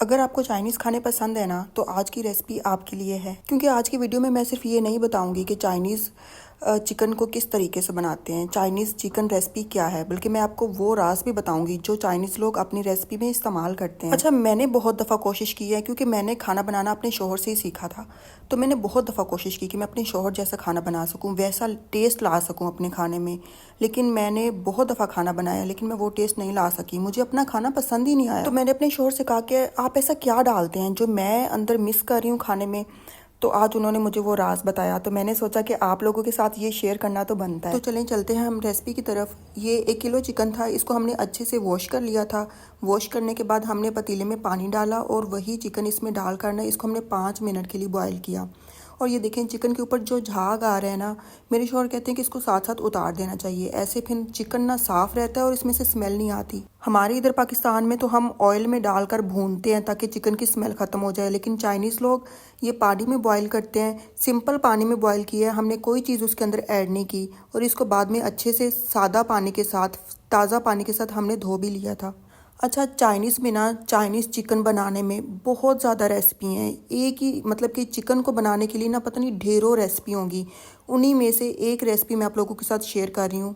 अगर आपको चाइनीज़ खाने पसंद है ना तो आज की रेसिपी आपके लिए है, क्योंकि आज की वीडियो में मैं सिर्फ ये नहीं बताऊंगी कि चाइनीज़ चिकन को किस तरीके से बनाते हैं, चाइनीज़ चिकन रेसिपी क्या है, बल्कि मैं आपको वो राज भी बताऊंगी जो चाइनीज़ लोग अपनी रेसिपी में इस्तेमाल करते हैं। अच्छा, मैंने बहुत दफ़ा कोशिश की है, क्योंकि मैंने खाना बनाना अपने शोहर से ही सीखा था। तो मैंने बहुत दफ़ा कोशिश की कि मैं अपने शोहर जैसा खाना बना सकूँ, वैसा टेस्ट ला सकूँ अपने खाने में। लेकिन मैंने बहुत दफ़ा खाना बनाया, लेकिन मैं वो टेस्ट नहीं ला सकी, मुझे अपना खाना पसंद ही नहीं आया। तो मैंने अपने शोहर से कहा कि आप ऐसा क्या डालते हैं जो मैं अंदर मिस कर रही हूँ खाने में। तो आज उन्होंने मुझे वो राज बताया, तो मैंने सोचा कि आप लोगों के साथ ये शेयर करना तो बनता है। तो चलें चलते हैं हम रेसिपी की तरफ। ये 1 किलो चिकन था, इसको हमने अच्छे से वॉश कर लिया था। वॉश करने के बाद हमने पतीले में पानी डाला और वही चिकन इसमें डाल कर ना इसको हमने 5 मिनट के लिए बॉयल किया। और ये देखें, चिकन के ऊपर जो झाग आ रहा है ना, मेरे शौहर कहते हैं कि इसको साथ साथ उतार देना चाहिए, ऐसे फिर चिकन ना साफ़ रहता है और इसमें से स्मेल नहीं आती। हमारे इधर पाकिस्तान में तो हम ऑयल में डालकर भूनते हैं ताकि चिकन की स्मेल ख़त्म हो जाए, लेकिन चाइनीज़ लोग ये पानी में बॉयल करते हैं। सिंपल पानी में बॉयल किया है, हमने कोई चीज़ उसके अंदर ऐड नहीं की, और इसको बाद में अच्छे से सादा पानी के साथ, ताज़ा पानी के साथ हमने धो भी लिया था। अच्छा, चाइनीज़ में ना, चाइनीज़ चिकन बनाने में बहुत ज़्यादा रेसिपी हैं। एक ही मतलब कि चिकन को बनाने के लिए ना पता नहीं ढेरों रेसिपी होंगी, उन्हीं में से एक रेसिपी मैं आप लोगों के साथ शेयर कर रही हूँ।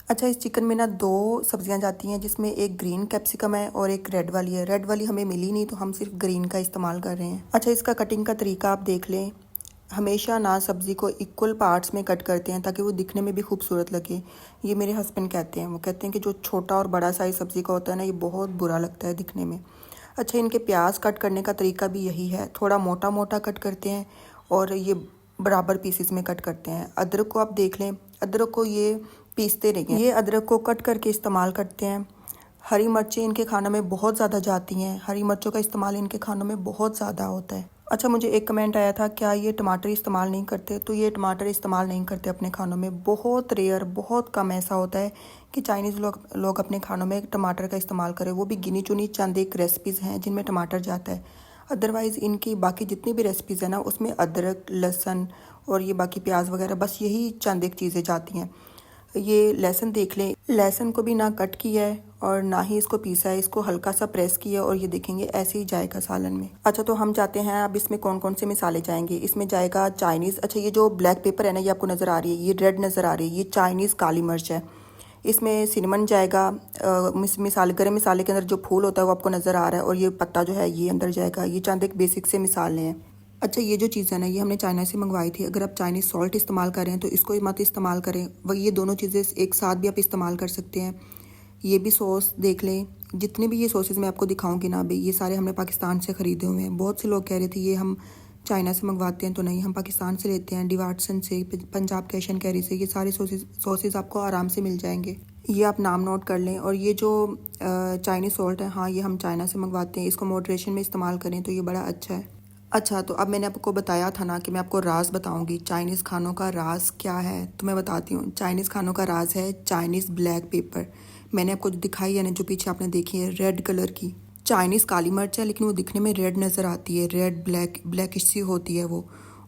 अच्छा, इस चिकन में ना 2 सब्जियां जाती हैं, जिसमें एक ग्रीन कैप्सिकम है और एक रेड वाली है। रेड वाली हमें मिली नहीं तो हम सिर्फ ग्रीन का इस्तेमाल कर रहे हैं। अच्छा, इसका कटिंग का तरीका आप देख लें। हमेशा ना सब्ज़ी को इक्वल पार्ट्स में कट करते हैं ताकि वो दिखने में भी खूबसूरत लगे। ये मेरे हस्बैंड कहते हैं, वो कहते हैं कि जो छोटा और बड़ा साइज़ सब्ज़ी का होता है ना, ये बहुत बुरा लगता है दिखने में। अच्छा, इनके प्याज कट करने का तरीका भी यही है, थोड़ा मोटा मोटा कट करते हैं और ये बराबर पीसेस में कट करते हैं। अदरक को आप देख लें, अदरक को ये पीसते नहीं हैं, ये अदरक को कट करके इस्तेमाल करते हैं। हरी मिर्चें इनके खानों में बहुत ज़्यादा जाती हैं, हरी मिर्चों का इस्तेमाल इनके खानों में बहुत ज़्यादा होता है। अच्छा, मुझे एक कमेंट आया था, क्या ये टमाटर इस्तेमाल नहीं करते? तो ये टमाटर इस्तेमाल नहीं करते अपने खानों में, बहुत रेयर, बहुत कम ऐसा होता है कि चाइनीज़ लोग अपने खानों में टमाटर का इस्तेमाल करें, वो भी गिनी चुनी चंद एक रेसिपीज़ हैं जिनमें टमाटर जाता है। अदरवाइज़ इनकी बाकी जितनी भी रेसिपीज़ हैं ना, उसमें अदरक, लहसुन और ये बाकी प्याज वगैरह, बस यही चंद एक चीज़ें जाती हैं। ये लहसुन देख लें, लहसुन को भी ना कट किया है और ना ही इसको पीसा है, इसको हल्का सा प्रेस किया और ये देखेंगे ऐसे ही जाएगा सालन में। अच्छा, तो हम जाते हैं अब इसमें कौन कौन से मसाले जाएंगे। इसमें जाएगा चाइनीज़, अच्छा ये जो ब्लैक पेपर है ना, ये आपको नज़र आ रही है, ये रेड नज़र आ रही है, ये चाइनीज़ काली मिर्च है। इसमें सिनेमन जाएगा, मिसाले, गरम मसाले के अंदर जो फूल होता है वो आपको नज़र आ रहा है, और ये पत्ता जो है ये अंदर जाएगा। ये चंद एक बेसिक से मिसाले हैं। अच्छा, ये जो चीज़ है ना, ये हमने चाइना से मंगवाई थी। अगर आप चाइनीज़ सॉल्ट इस्तेमाल करें तो इसको मत इस्तेमाल करें, वह ये दोनों चीज़ें एक साथ भी आप इस्तेमाल कर सकते हैं। ये भी सॉस देख लें, जितने भी ये सॉसेज मैं आपको दिखाऊंगी ना अभी, ये सारे हमने पाकिस्तान से ख़रीदे हुए हैं। बहुत से लोग कह रहे थे ये हम चाइना से मंगवाते हैं, तो नहीं, हम पाकिस्तान से लेते हैं, डिवाटसन से, पंजाब कैश एंड कैरी से। ये सारे सॉसेज आपको आराम से मिल जाएंगे, ये आप नाम नोट कर लें। और ये जो चाइनीज़ सॉल्ट है, हाँ, ये हम चाइना से मंगवाते हैं, इसको मॉडरेशन में इस्तेमाल करें तो ये बड़ा अच्छा है। अच्छा, तो अब मैंने आपको बताया था ना कि मैं आपको राज बताऊंगी चाइनीज़ खानों का राज क्या है, तो मैं बताती हूँ। चाइनीज़ खानों का राज है चाइनीज़ ब्लैक पेपर। मैंने आपको जो दिखाई है ना, जो पीछे आपने देखी है रेड कलर की, चाइनीज़ काली मिर्च है, लेकिन वो दिखने में रेड नज़र आती है, रेड ब्लैकिश सी होती है वो।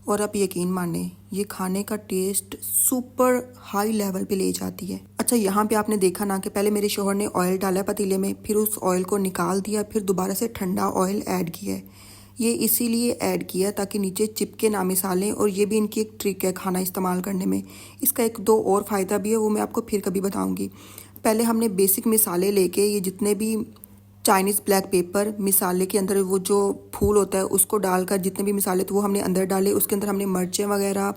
और आप यकीन माने, ये खाने का टेस्ट सुपर हाई लेवल पे ले जाती है। अच्छा, यहाँ पे आपने देखा ना कि पहले मेरे शोहर ने ऑयल डाला पतीले में, फिर उस ऑयल को निकाल दिया, फिर दोबारा से ठंडा ऑयल ऐड किया है। ये इसीलिए ऐड किया ताकि नीचे चिपके ना मिसालें, और ये भी इनकी एक ट्रिक है खाना इस्तेमाल करने में। इसका एक दो और फ़ायदा भी है, वो मैं आपको फिर कभी बताऊंगी। पहले हमने बेसिक मिसाले लेके, ये जितने भी चाइनीज़ ब्लैक पेपर, मिसाले के अंदर वो जो फूल होता है उसको डालकर, जितने भी मिसाले तो वो हमने अंदर डाले, उसके अंदर हमने मिर्चें वगैरह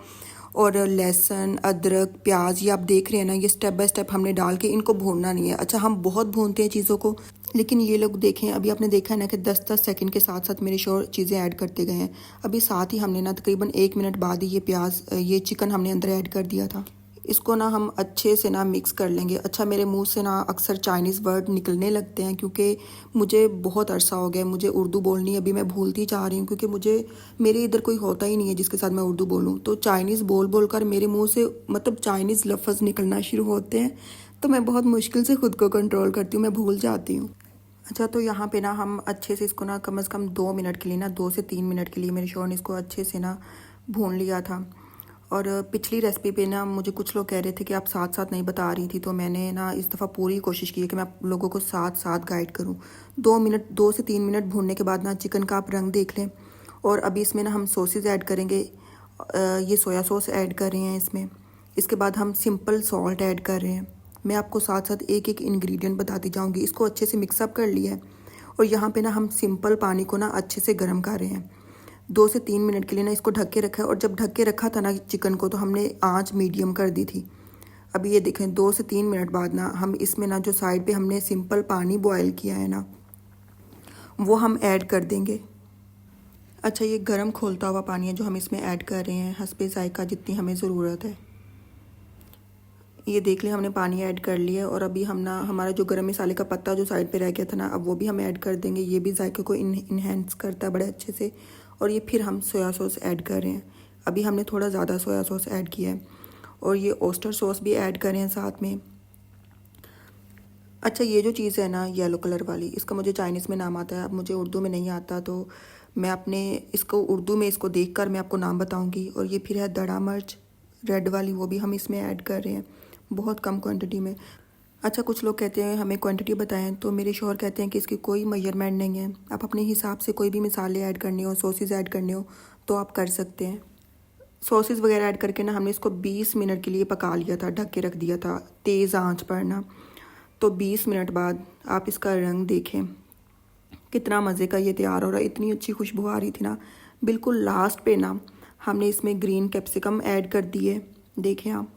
और लहसुन, अदरक, प्याज, ये आप देख रहे हैं ना, ये स्टेप बाय स्टेप हमने डाल के इनको भूनना नहीं है। अच्छा, हम बहुत भूनते हैं चीज़ों को, लेकिन ये लोग देखें, अभी आपने देखा है ना कि 10-10 सेकंड के साथ साथ मेरे शोर चीज़ें ऐड करते गए हैं। अभी साथ ही हमने ना तकरीबन 1 मिनट बाद ही ये चिकन हमने अंदर ऐड कर दिया था। इसको ना हम अच्छे से ना मिक्स कर लेंगे। अच्छा, मेरे मुंह से ना अक्सर चाइनीज़ वर्ड निकलने लगते हैं, क्योंकि मुझे बहुत अरसा हो गया, मुझे उर्दू बोलनी अभी मैं भूलती जा रही हूँ, क्योंकि मेरे इधर कोई होता ही नहीं है जिसके साथ मैं उर्दू बोलूँ। तो चाइनीज़ बोल बोल कर मेरे मुँह से मतलब चाइनीज़ लफ्ज़ निकलना शुरू होते हैं, तो मैं बहुत मुश्किल से खुद को कंट्रोल करती हूँ, मैं भूल जाती हूँ। अच्छा, तो यहाँ पे ना हम अच्छे से इसको ना कम से कम 2 मिनट के लिए ना, 2 से 3 मिनट के लिए मेरे शौहर ने इसको अच्छे से ना भून लिया था। और पिछली रेसिपी पे ना मुझे कुछ लोग कह रहे थे कि आप साथ साथ नहीं बता रही थी, तो मैंने ना इस दफ़ा पूरी कोशिश की है कि मैं आप लोगों को साथ साथ गाइड करूं। 2 से 3 मिनट भूनने के बाद ना चिकन का आप रंग देख लें। और अभी इसमें ना हम सॉसेज ऐड करेंगे। ये सोया सॉस ऐड कर रहे हैं इसमें। इसके बाद हम सिंपल सॉल्ट ऐड कर रहे हैं। मैं आपको साथ साथ एक एक इंग्रेडिएंट बताती जाऊँगी। इसको अच्छे से मिक्सअप कर लिया है। और यहाँ पे ना हम सिंपल पानी को ना अच्छे से गर्म कर रहे हैं। 2 से 3 मिनट के लिए ना इसको ढक के रखा है। और जब ढक के रखा था ना चिकन को, तो हमने आंच मीडियम कर दी थी। अभी ये देखें 2 से 3 मिनट बाद ना हम इसमें ना जो साइड पे हमने सिंपल पानी बॉयल किया है ना, वो हम ऐड कर देंगे। अच्छा, ये गरम खोलता हुआ पानी है जो हम इसमें ऐड कर रहे हैं, हस्बे ज़ायका जितनी हमें ज़रूरत है। ये देख लें हमने पानी ऐड कर लिया है। और अभी हम ना हमारा जो गरम मसाले का पत्ता जो साइड पे रह गया था ना, अब वो भी हम ऐड कर देंगे। ये भी जायके को इन्हेंस करता है बड़े अच्छे से। और ये फिर हम सोया सॉस ऐड कर रहे हैं। अभी हमने थोड़ा ज़्यादा सोया सॉस ऐड किया है। और ये ओस्टर सॉस भी ऐड कर रहे हैं साथ में। अच्छा, ये जो चीज़ है ना येलो कलर वाली, इसका मुझे चाइनीज़ में नाम आता है, अब मुझे उर्दू में नहीं आता, तो मैं अपने इसको उर्दू में इसको देखकर मैं आपको नाम बताऊंगी। और ये फिर है दड़ा मिर्च रेड वाली, वो भी हम इसमें ऐड कर रहे हैं बहुत कम क्वांटिटी में। अच्छा, कुछ लोग कहते हैं हमें क्वांटिटी बताएं, तो मेरे शौहर कहते हैं कि इसकी कोई मेजरमेंट नहीं है। आप अपने हिसाब से कोई भी मसाले ऐड करने हो, सॉसेज ऐड करने हो, तो आप कर सकते हैं। सॉसेज वगैरह ऐड करके ना हमने इसको 20 मिनट के लिए पका लिया था, ढक के रख दिया था तेज़ आंच पर ना। तो 20 मिनट बाद आप इसका रंग देखें, कितना मज़े का ये तैयार हो रहा है। इतनी अच्छी खुशबू आ रही थी ना। बिल्कुल लास्ट पे ना हमने इसमें ग्रीन कैप्सिकम ऐड कर दिए। देखें आप,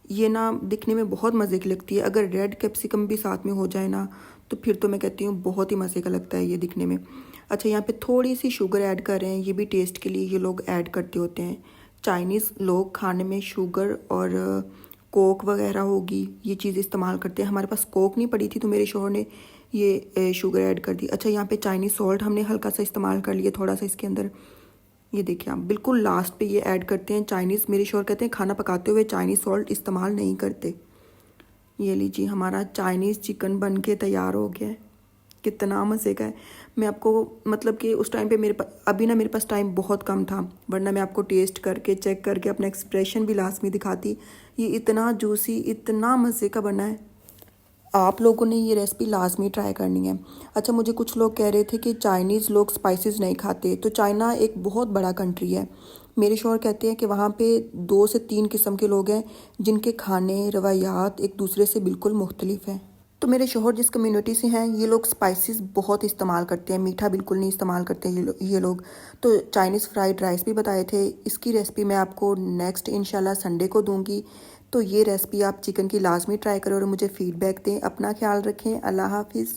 ये ना दिखने में बहुत मज़े की लगती है। अगर रेड कैप्सिकम भी साथ में हो जाए ना, तो फिर तो मैं कहती हूँ बहुत ही मज़े का लगता है ये दिखने में। अच्छा, यहाँ पे थोड़ी सी शुगर ऐड कर रहे हैं, ये भी टेस्ट के लिए ये लोग ऐड करते होते हैं। चाइनीज़ लोग खाने में शुगर और कोक वगैरह होगी ये चीज़ इस्तेमाल करते हैं। हमारे पास कोक नहीं पड़ी थी, तो मेरे शौहर ने ये शुगर ऐड कर दी। अच्छा, यहाँ पे चाइनीज़ सॉल्ट हमने हल्का सा इस्तेमाल कर लिया थोड़ा सा इसके अंदर। ये देखिए आप, बिल्कुल लास्ट पे ये ऐड करते हैं चाइनीज़। मेरे शौहर कहते हैं खाना पकाते हुए चाइनीज़ सॉल्ट इस्तेमाल नहीं करते। ये लीजिए, हमारा चाइनीज़ चिकन बन के तैयार हो गया है। कितना मज़े का है। मैं आपको मतलब कि उस टाइम पे मेरे पास अभी ना मेरे पास टाइम बहुत कम था, वरना मैं आपको टेस्ट करके चेक करके अपना एक्सप्रेशन भी लास्ट में दिखाती। ये इतना जूसी, इतना मज़े का बना है। आप लोगों ने ये रेसिपी लाजमी ट्राई करनी है। अच्छा, मुझे कुछ लोग कह रहे थे कि चाइनीज़ लोग स्पाइसेस नहीं खाते, तो चाइना एक बहुत बड़ा कंट्री है। मेरे शौहर कहते हैं कि वहाँ पे 2 से 3 किस्म के लोग हैं जिनके खाने रवायात एक दूसरे से बिल्कुल मुख्तलिफ हैं। तो मेरे शौहर जिस कम्युनिटी से हैं, ये लोग स्पाइसेस बहुत इस्तेमाल करते हैं, मीठा बिल्कुल नहीं इस्तेमाल करते ये लोग। तो चाइनीज़ फ्राइड राइस भी बताए थे, इसकी रेसिपी मैं आपको नेक्स्ट इंशाल्लाह संडे को दूंगी। तो ये रेसिपी आप चिकन की लाजमी ट्राई करें और मुझे फ़ीडबैक दें। अपना ख्याल रखें। अल्लाह हाफिज़।